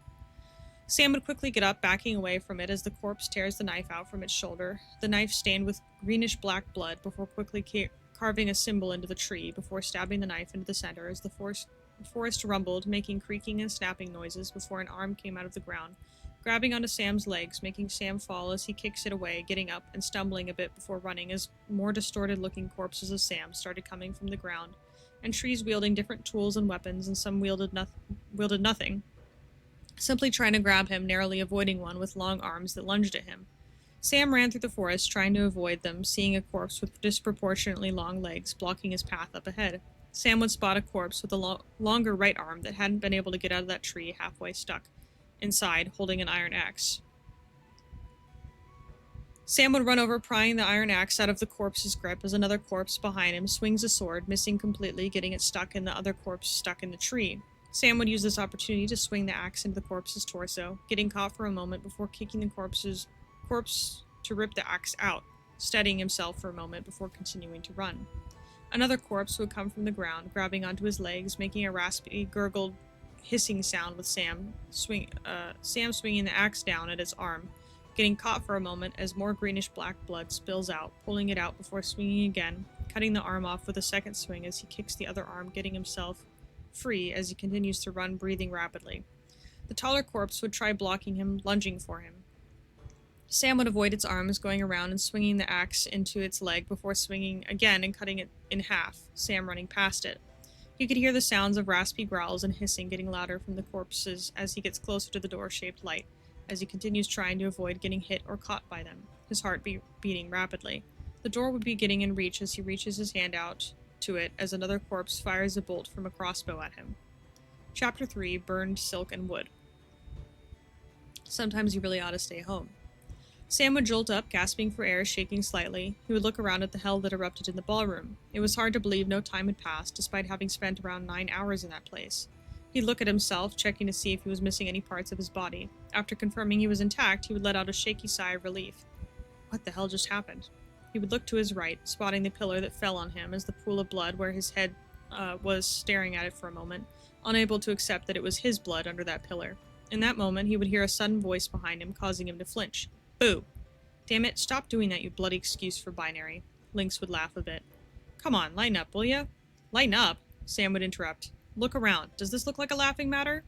Sam would quickly get up, backing away from it as the corpse tears the knife out from its shoulder, the knife stained with greenish-black blood, before quickly carving a symbol into the tree, before stabbing the knife into the center as the forest rumbled, making creaking and snapping noises before an arm came out of the ground, grabbing onto Sam's legs, making Sam fall as he kicks it away, getting up and stumbling a bit before running as more distorted-looking corpses of Sam started coming from the ground, and trees wielding different tools and weapons, and some wielded nothing. simply trying to grab him, narrowly avoiding one with long arms that lunged at him. Sam ran through the forest, trying to avoid them, seeing a corpse with disproportionately long legs blocking his path up ahead. Sam would spot a corpse with a longer right arm that hadn't been able to get out of that tree, halfway stuck inside, holding an iron axe. Sam would run over, prying the iron axe out of the corpse's grip as another corpse behind him swings a sword, missing completely, getting it stuck in the other corpse stuck in the tree. Sam would use this opportunity to swing the axe into the corpse's torso, getting caught for a moment before kicking the corpse to rip the axe out, steadying himself for a moment before continuing to run. Another corpse would come from the ground, grabbing onto his legs, making a raspy, gurgled, hissing sound with Sam swinging the axe down at his arm, getting caught for a moment as more greenish-black blood spills out, pulling it out before swinging again, cutting the arm off with a second swing as he kicks the other arm, getting himself free as he continues to run, breathing rapidly. The taller corpse would try blocking him, lunging for him. Sam would avoid its arms, going around and swinging the axe into its leg before swinging again and cutting it in half, Sam running past it. He could hear the sounds of raspy growls and hissing getting louder from the corpses as he gets closer to the door-shaped light, as he continues trying to avoid getting hit or caught by them, his heart beating rapidly. The door would be getting in reach as he reaches his hand out to it as another corpse fires a bolt from a crossbow at him. Chapter 3, Burned Silk and Wood. Sometimes you really ought to stay home. Sam would jolt up, gasping for air, shaking slightly. He would look around at the hell that erupted in the ballroom. It was hard to believe no time had passed, despite having spent around 9 hours in that place. He'd look at himself, checking to see if he was missing any parts of his body. After confirming he was intact, he would let out a shaky sigh of relief. What the hell just happened? He would look to his right, spotting the pillar that fell on him as the pool of blood where his head was, staring at it for a moment, unable to accept that it was his blood under that pillar. In that moment, he would hear a sudden voice behind him, causing him to flinch. Boo! Damn it, stop doing that, you bloody excuse for binary. Lynx would laugh a bit. Come on, lighten up, will ya? Lighten up? Sam would interrupt. Look around. Does this look like a laughing matter?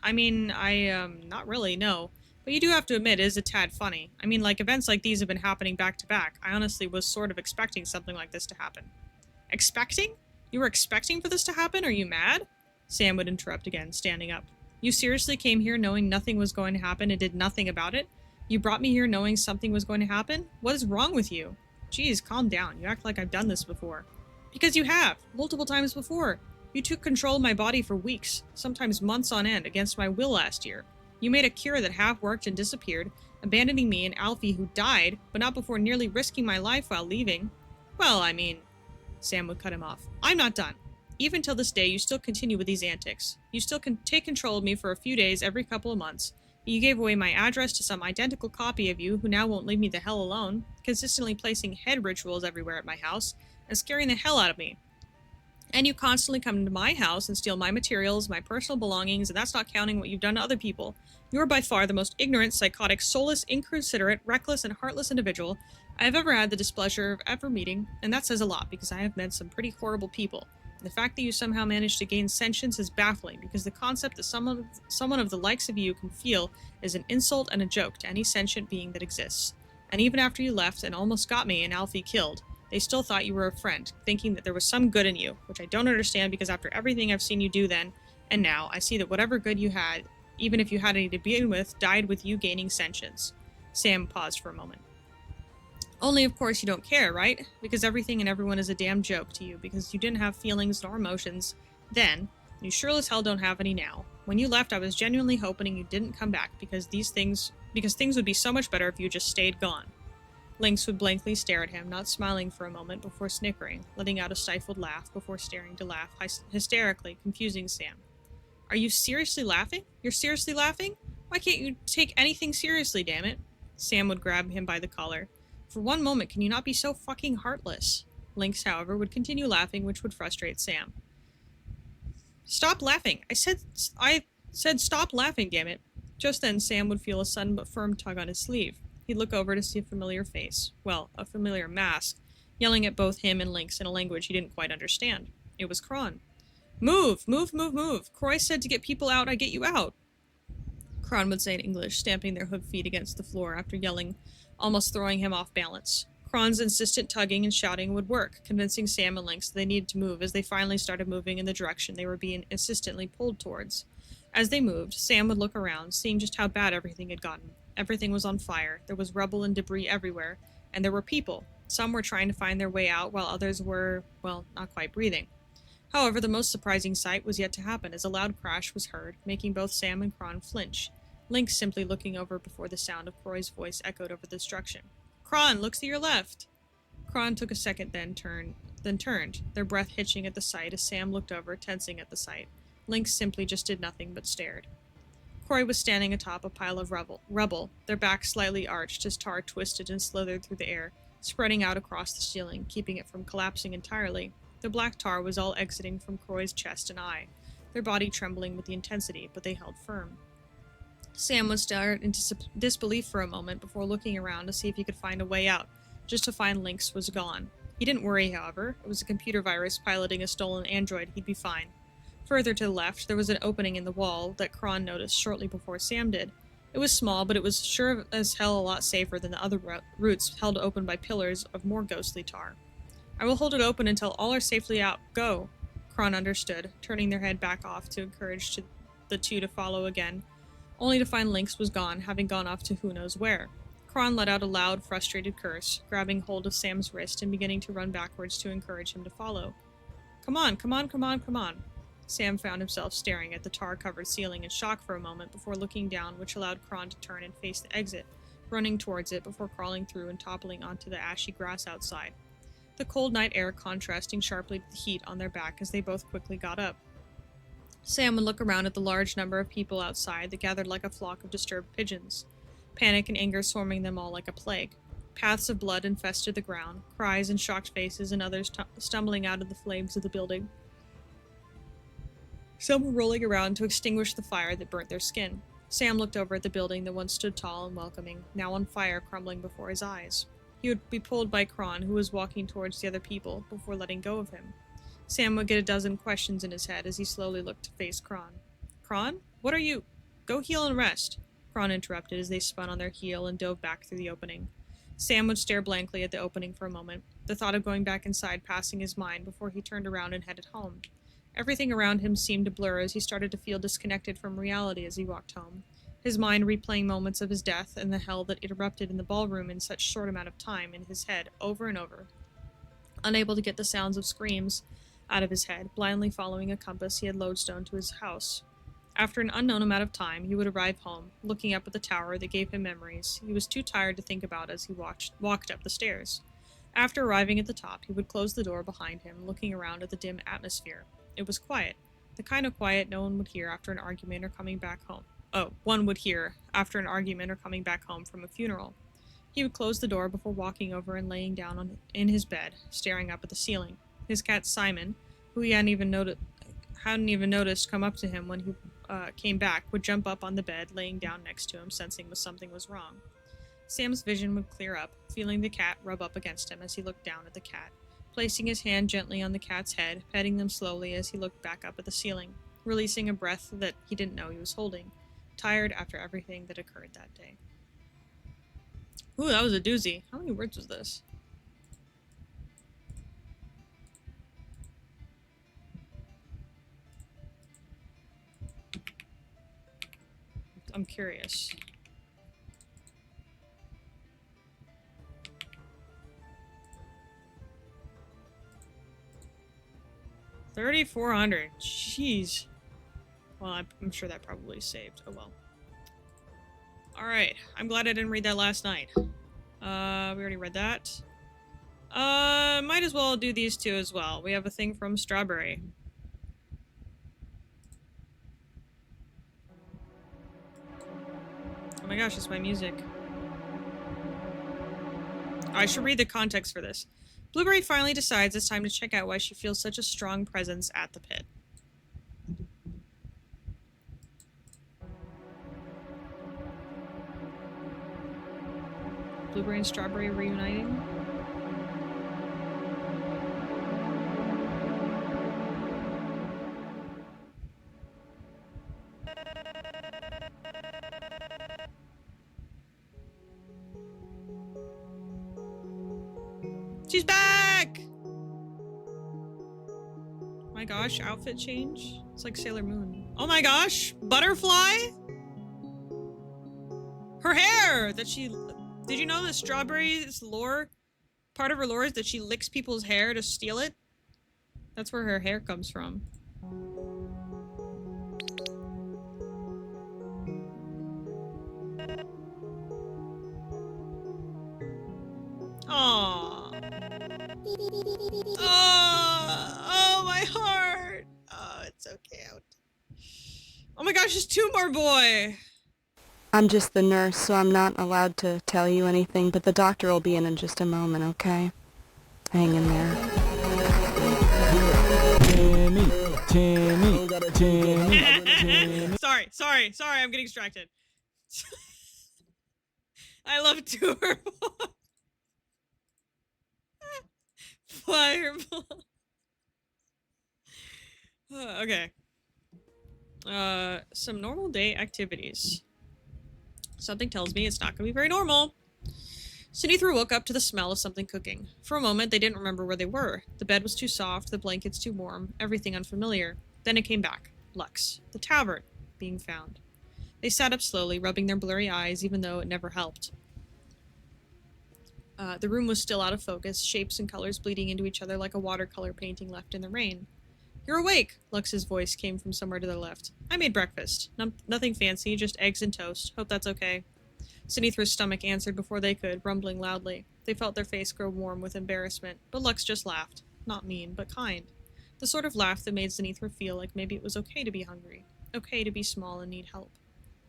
I mean, not really, no. But you do have to admit, it is a tad funny. I mean, like, events like these have been happening back to back. I honestly was sort of expecting something like this to happen. Expecting? You were expecting for this to happen? Are you mad? Sam would interrupt again, standing up. You seriously came here knowing nothing was going to happen and did nothing about it? You brought me here knowing something was going to happen? What is wrong with you? Geez, calm down. You act like I've done this before. Because you have. Multiple times before. You took control of my body for weeks, sometimes months on end, against my will last year. You made a cure that half worked and disappeared, abandoning me and Alfie, who died, but not before nearly risking my life while leaving. Well, I mean... Sam would cut him off. I'm not done. Even till this day, you still continue with these antics. You still can take control of me for a few days every couple of months. You gave away my address to some identical copy of you who now won't leave me the hell alone, consistently placing head rituals everywhere at my house, and scaring the hell out of me. And you constantly come into my house and steal my materials, my personal belongings, and that's not counting what you've done to other people. You're by far the most ignorant, psychotic, soulless, inconsiderate, reckless, and heartless individual I have ever had the displeasure of ever meeting, and that says a lot because I have met some pretty horrible people. And the fact that you somehow managed to gain sentience is baffling because the concept that someone of the likes of you can feel is an insult and a joke to any sentient being that exists. And even after you left and almost got me and Alfie killed, they still thought you were a friend, thinking that there was some good in you, which I don't understand because after everything I've seen you do then and now, I see that whatever good you had, even if you had any to begin with, died with you gaining sentience. Sam paused for a moment. Only, of course, you don't care, right? Because everything and everyone is a damn joke to you because you didn't have feelings nor emotions then, and you sure as hell don't have any now. When you left, I was genuinely hoping you didn't come back because things would be so much better if you just stayed gone. Lynx would blankly stare at him, not smiling for a moment before snickering, letting out a stifled laugh before starting to laugh hysterically, confusing Sam. Are you seriously laughing? You're seriously laughing? Why can't you take anything seriously, damn it? Sam would grab him by the collar. For one moment, can you not be so fucking heartless? Lynx, however, would continue laughing, which would frustrate Sam. Stop laughing! I said stop laughing, damn it! Just then, Sam would feel a sudden but firm tug on his sleeve. He'd look over to see a familiar face. Well, a familiar mask, yelling at both him and Lynx in a language he didn't quite understand. It was Kron. Move! Move, move, move! Croy said to get people out, I get you out! Kron would say in English, stamping their hoofed feet against the floor after yelling, almost throwing him off balance. Kron's insistent tugging and shouting would work, convincing Sam and Lynx that they needed to move as they finally started moving in the direction they were being insistently pulled towards. As they moved, Sam would look around, seeing just how bad everything had gotten. Everything was on fire, there was rubble and debris everywhere, and there were people. Some were trying to find their way out, while others were, well, not quite breathing. However, the most surprising sight was yet to happen as a loud crash was heard, making both Sam and Kron flinch, Link simply looking over before the sound of Croy's voice echoed over the destruction. Kron, look to your left! Kron took a second, then turned, their breath hitching at the sight as Sam looked over, tensing at the sight. Link simply just did nothing but stared. Croy was standing atop a pile of rubble, their backs slightly arched as tar twisted and slithered through the air, spreading out across the ceiling, keeping it from collapsing entirely. The black tar was all exiting from Croy's chest and eye, their body trembling with the intensity, but they held firm. Sam would stare into disbelief for a moment before looking around to see if he could find a way out, just to find Link's was gone. He didn't worry, however. It was a computer virus piloting a stolen android. He'd be fine. Further to the left, there was an opening in the wall that Kron noticed shortly before Sam did. It was small, but it was sure as hell a lot safer than the other routes held open by pillars of more ghostly tar. I will hold it open until all are safely out. Go! Kron understood, turning their head back off to encourage the two to follow again, only to find Lynx was gone, having gone off to who knows where. Kron let out a loud, frustrated curse, grabbing hold of Sam's wrist and beginning to run backwards to encourage him to follow. Come on, come on, come on, come on. Sam found himself staring at the tar-covered ceiling in shock for a moment before looking down, which allowed Kron to turn and face the exit, running towards it before crawling through and toppling onto the ashy grass outside. The cold night air contrasting sharply to the heat on their back as they both quickly got up. Sam would look around at the large number of people outside that gathered like a flock of disturbed pigeons, panic and anger swarming them all like a plague. Paths of blood infested the ground, cries and shocked faces and others stumbling out of the flames of the building. Some were rolling around to extinguish the fire that burnt their skin. Sam looked over at the building that once stood tall and welcoming, now on fire crumbling before his eyes. He would be pulled by Kron, who was walking towards the other people, before letting go of him. Sam would get a dozen questions in his head as he slowly looked to face Kron. Kron? What are you? Go heal and rest, Kron interrupted as they spun on their heel and dove back through the opening. Sam would stare blankly at the opening for a moment, the thought of going back inside passing his mind before he turned around and headed home. Everything around him seemed to blur as he started to feel disconnected from reality as he walked home, his mind replaying moments of his death and the hell that erupted in the ballroom in such short amount of time in his head over and over. Unable to get the sounds of screams out of his head, blindly following a compass he had lodestoned to his house. After an unknown amount of time, he would arrive home, looking up at the tower that gave him memories he was too tired to think about as he walked up the stairs. After arriving at the top, he would close the door behind him, looking around at the dim atmosphere. It was quiet, the kind of quiet no one would hear after an argument or coming back home. One would hear after an argument or coming back home from a funeral. He would close the door before walking over and laying down in his bed, staring up at the ceiling. His cat Simon, who he hadn't even noticed come up to him when he came back, would jump up on the bed, laying down next to him, sensing something was wrong. Sam's vision would clear up, feeling the cat rub up against him as he looked down at the cat, placing his hand gently on the cat's head, petting them slowly as he looked back up at the ceiling, releasing a breath that he didn't know he was holding, tired after everything that occurred that day. Ooh, that was a doozy. How many words was this? I'm curious. $3,400. Jeez. Well, I'm sure that probably saved. Oh well. Alright. I'm glad I didn't read that last night. We already read that. Might as well do these two as well. We have a thing from Strawberry. Oh my gosh, it's my music. I should read the context for this. Blueberry finally decides it's time to check out why she feels such a strong presence at the pit. Blueberry and Strawberry reuniting. She's back! My gosh, outfit change? It's like Sailor Moon. Oh my gosh, butterfly? Her hair that she... Did you know that Strawberry's lore, part of her lore is that she licks people's hair to steal it? That's where her hair comes from. Aww. Oh, my heart. Oh, it's so cute. Oh my gosh, there's two more, boy. I'm just the nurse, so I'm not allowed to tell you anything, but the doctor will be in just a moment, okay? Hang in there. Timmy. Sorry, I'm getting distracted. I love tour. Fireball. Okay. Some normal day activities. Something tells me it's not gonna be very normal. Sinithra woke up to the smell of something cooking. For a moment, they didn't remember where they were. The bed was too soft, the blankets too warm, everything unfamiliar. Then it came back. Lux. The tavern. Being found. They sat up slowly, rubbing their blurry eyes, even though it never helped. The room was still out of focus, shapes and colors bleeding into each other like a watercolor painting left in the rain. You're awake! Lux's voice came from somewhere to the left. I made breakfast. Nothing fancy, just eggs and toast. Hope that's okay. Sinithra's stomach answered before they could, rumbling loudly. They felt their face grow warm with embarrassment, but Lux just laughed. Not mean, but kind. The sort of laugh that made Sinithra feel like maybe it was okay to be hungry. Okay to be small and need help.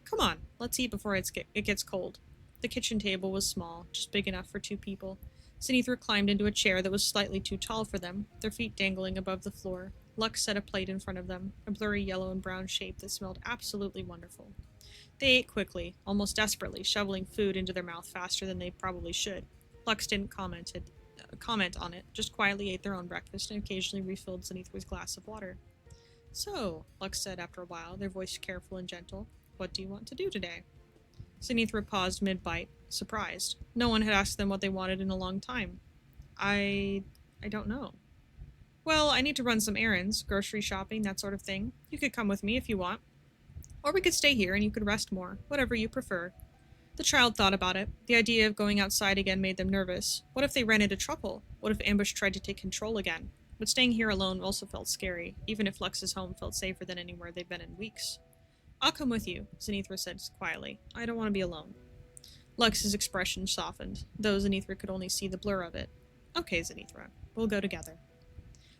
Come on, let's eat before it gets cold. The kitchen table was small, just big enough for 2 people. Sinithra climbed into a chair that was slightly too tall for them, their feet dangling above the floor. Lux set a plate in front of them, a blurry yellow and brown shape that smelled absolutely wonderful. They ate quickly, almost desperately, shoveling food into their mouth faster than they probably should. Lux didn't comment on it, just quietly ate their own breakfast and occasionally refilled Sinithra's glass of water. So, Lux said after a while, their voice careful and gentle, what do you want to do today? Sinithra paused mid-bite, surprised. No one had asked them what they wanted in a long time. I don't know. Well, I need to run some errands, grocery shopping, that sort of thing. You could come with me if you want. Or we could stay here and you could rest more, whatever you prefer. The child thought about it. The idea of going outside again made them nervous. What if they ran into trouble? What if Ambush tried to take control again? But staying here alone also felt scary, even if Lux's home felt safer than anywhere they'd been in weeks. I'll come with you, Sinithra said quietly. I don't want to be alone. Lux's expression softened, though Sinithra could only see the blur of it. Okay, Sinithra. We'll go together.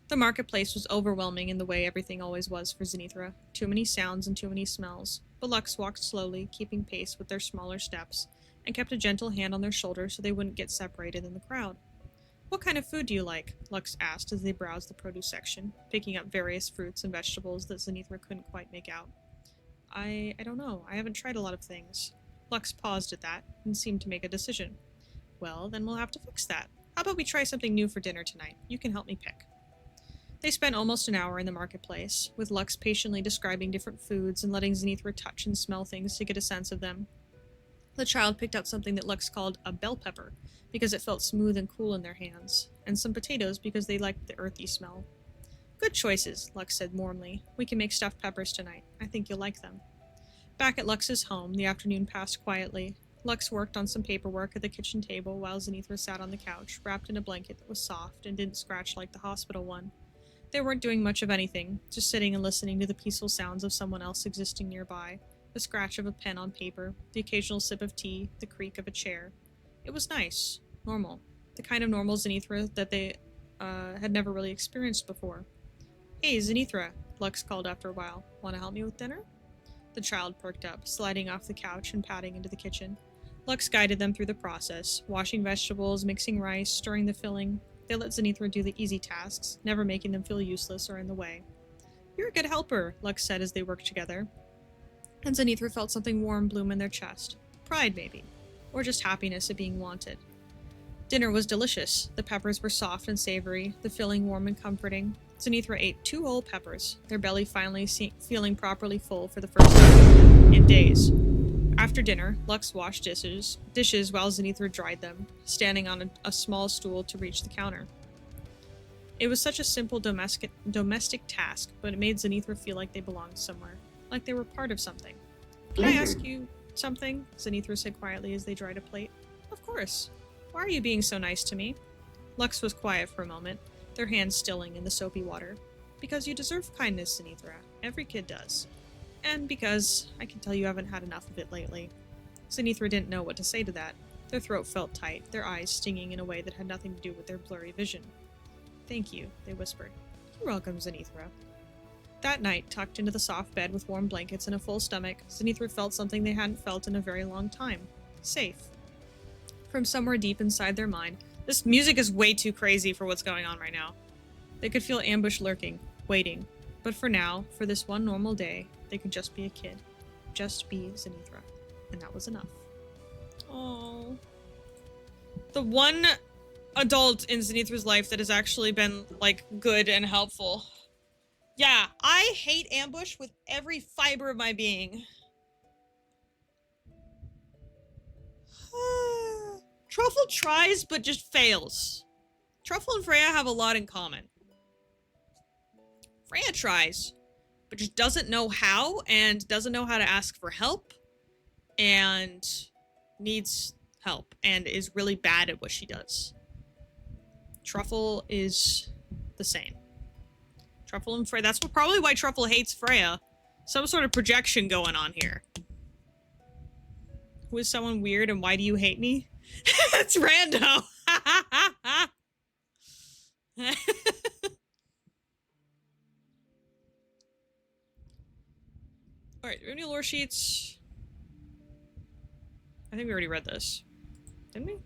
The marketplace was overwhelming in the way everything always was for Sinithra. Too many sounds and too many smells. But Lux walked slowly, keeping pace with their smaller steps, and kept a gentle hand on their shoulder so they wouldn't get separated in the crowd. What kind of food do you like? Lux asked as they browsed the produce section, picking up various fruits and vegetables that Sinithra couldn't quite make out. I don't know. I haven't tried a lot of things. Lux paused at that, and seemed to make a decision. Well, then we'll have to fix that. How about we try something new for dinner tonight? You can help me pick. They spent almost an hour in the marketplace, with Lux patiently describing different foods and letting Sinithra touch and smell things to get a sense of them. The child picked out something that Lux called a bell pepper, because it felt smooth and cool in their hands, and some potatoes because they liked the earthy smell. Good choices, Lux said warmly. We can make stuffed peppers tonight. I think you'll like them. Back at Lux's home, the afternoon passed quietly. Lux worked on some paperwork at the kitchen table while Sinithra sat on the couch, wrapped in a blanket that was soft and didn't scratch like the hospital one. They weren't doing much of anything, just sitting and listening to the peaceful sounds of someone else existing nearby, the scratch of a pen on paper, the occasional sip of tea, the creak of a chair. It was nice. Normal. The kind of normal Sinithra that they had never really experienced before. Hey, Sinithra, Lux called after a while. Want to help me with dinner? The child perked up, sliding off the couch and padding into the kitchen. Lux guided them through the process, washing vegetables, mixing rice, stirring the filling. They let Sinithra do the easy tasks, never making them feel useless or in the way. You're a good helper, Lux said as they worked together. And Sinithra felt something warm bloom in their chest. Pride, maybe. Or just happiness at being wanted. Dinner was delicious. The peppers were soft and savory, the filling warm and comforting. Sinithra ate 2 whole peppers, their belly finally feeling properly full for the first time in days. After dinner, Lux washed dishes while Sinithra dried them, standing on a small stool to reach the counter. It was such a simple domestic task, but it made Sinithra feel like they belonged somewhere. like they were part of something. Can I ask you something? Zenithra said quietly as they dried a plate. Of course. Why are you being so nice to me? Lux was quiet for a moment, their hands stilling in the soapy water. Because you deserve kindness, Zenithra. Every kid does. And because I can tell you haven't had enough of it lately. Zenithra didn't know what to say to that. Their throat felt tight, their eyes stinging in a way that had nothing to do with their blurry vision. Thank you, they whispered. You're welcome, Zenithra. That night, tucked into the soft bed with warm blankets and a full stomach, Zenithra felt something they hadn't felt in a very long time. Safe. From somewhere deep inside their mind, this music is way too crazy for what's going on right now. They could feel ambush lurking, waiting. But for now, for this one normal day, they could just be a kid. Just be Zenithra. And that was enough. Oh. The one adult in Zenithra's life that has actually been, like, good and helpful. Yeah, I hate ambush with every fiber of my being. Truffle tries, but just fails. Truffle and Freya have a lot in common. Freya tries, but just doesn't know how, and doesn't know how to ask for help, and needs help, and is really bad at what she does. Truffle is the same. Truffle and Freya, that's probably why Truffle hates Freya. Some sort of projection going on here. Who is someone weird and why do you hate me? It's rando. Alright, do we have any lore sheets? I think we already read this. Didn't we?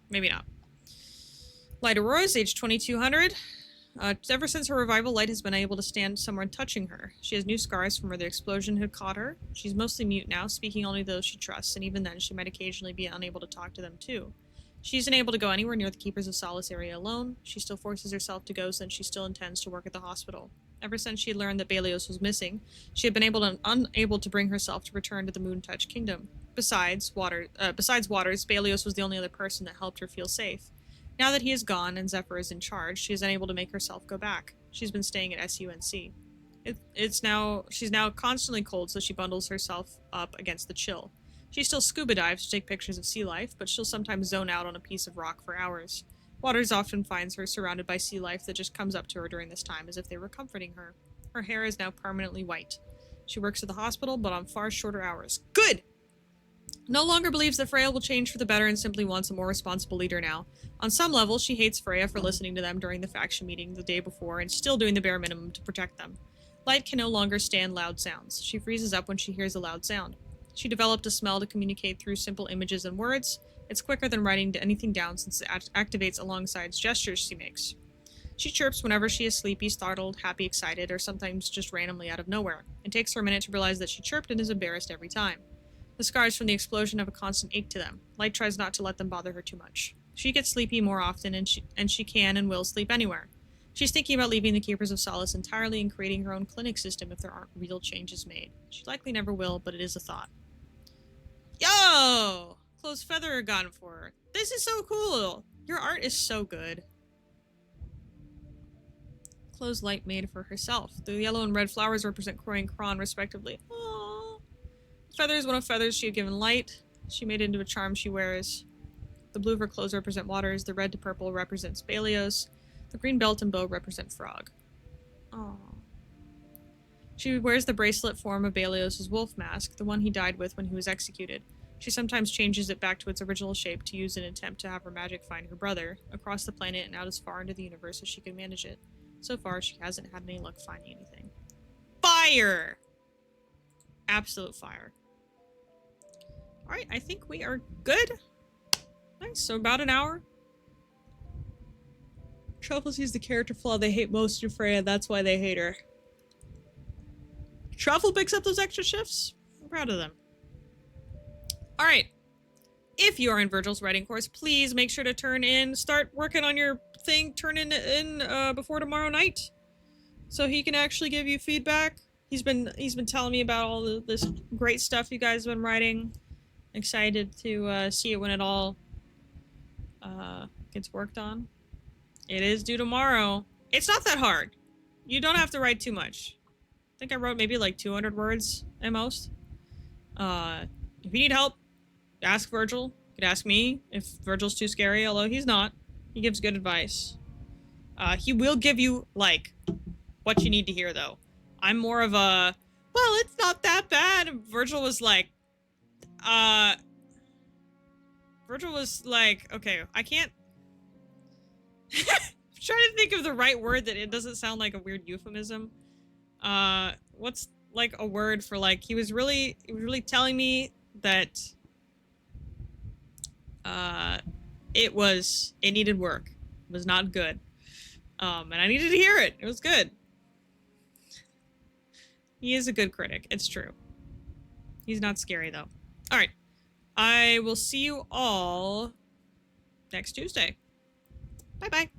Maybe not. Light Aurora's age 2200. Ever since her revival, Light has been able to stand someone touching her. She has new scars from where the explosion had caught her. She's mostly mute now, speaking only to those she trusts, and even then she might occasionally be unable to talk to them too. She isn't able to go anywhere near the Keepers of Solace area alone. She still forces herself to go since she still intends to work at the hospital. Ever since she had learned that Belios was missing, she had been unable to bring herself to return to the Moontouch Kingdom. Besides Waters, Belios was the only other person that helped her feel safe. Now that he is gone and Zephyr is in charge, she is unable to make herself go back. She's been staying at SUNC. She's now constantly cold, so she bundles herself up against the chill. She still scuba dives to take pictures of sea life, but she'll sometimes zone out on a piece of rock for hours. Waters often finds her surrounded by sea life that just comes up to her during this time as if they were comforting her. Her hair is now permanently white. She works at the hospital, but on far shorter hours. Good! No longer believes that Freya will change for the better and simply wants a more responsible leader now. On some level, she hates Freya for listening to them during the faction meeting the day before and still doing the bare minimum to protect them. Light can no longer stand loud sounds. She freezes up when she hears a loud sound. She developed a smell to communicate through simple images and words. It's quicker than writing anything down since it activates alongside gestures she makes. She chirps whenever she is sleepy, startled, happy, excited, or sometimes just randomly out of nowhere. It takes her a minute to realize that she chirped and is embarrassed every time. The scars from the explosion have a constant ache to them. Light tries not to let them bother her too much. She gets sleepy more often, and she can and will sleep anywhere. She's thinking about leaving the Keepers of Solace entirely and creating her own clinic system if there aren't real changes made. She likely never will, but it is a thought. Yo! Close feather gun for her. This is so cool! Your art is so good. Clothes Light made for herself. The yellow and red flowers represent Croy and Kron, respectively. Aww. Feather is one of feathers she had given Light. She made it into a charm she wears. The blue of her clothes represent Waters. The red to purple represents Belios. The green belt and bow represent Frog. Aww. She wears the bracelet form of Belios' wolf mask, the one he died with when he was executed. She sometimes changes it back to its original shape to use in an attempt to have her magic find her brother, across the planet and out as far into the universe as she can manage it. So far, she hasn't had any luck finding anything. Fire! Absolute fire. Alright, I think we are good. Nice, so about an hour. Truffle sees the character flaw they hate most in Freya, that's why they hate her. Truffle picks up those extra shifts. I'm proud of them. Alright. If you are in Virgil's writing course, please make sure to start working on your thing, turn in before tomorrow night. So he can actually give you feedback. He's been telling me about all this great stuff you guys have been writing. Excited to see it when it all gets worked on. It is due tomorrow. It's not that hard. You don't have to write too much. I think I wrote maybe like 200 words at most. If you need help, ask Virgil. You could ask me if Virgil's too scary, although he's not. He gives good advice. He will give you, like, what you need to hear, though. I'm more of a, well, it's not that bad. And Virgil was like, okay, I can't... I'm trying to think of the right word that it doesn't sound like a weird euphemism. What's, like, a word for, like, he was really telling me that, it needed work. It was not good. And I needed to hear it. It was good. He is a good critic. It's true. He's not scary, though. Alright. I will see you all next Tuesday. Bye-bye.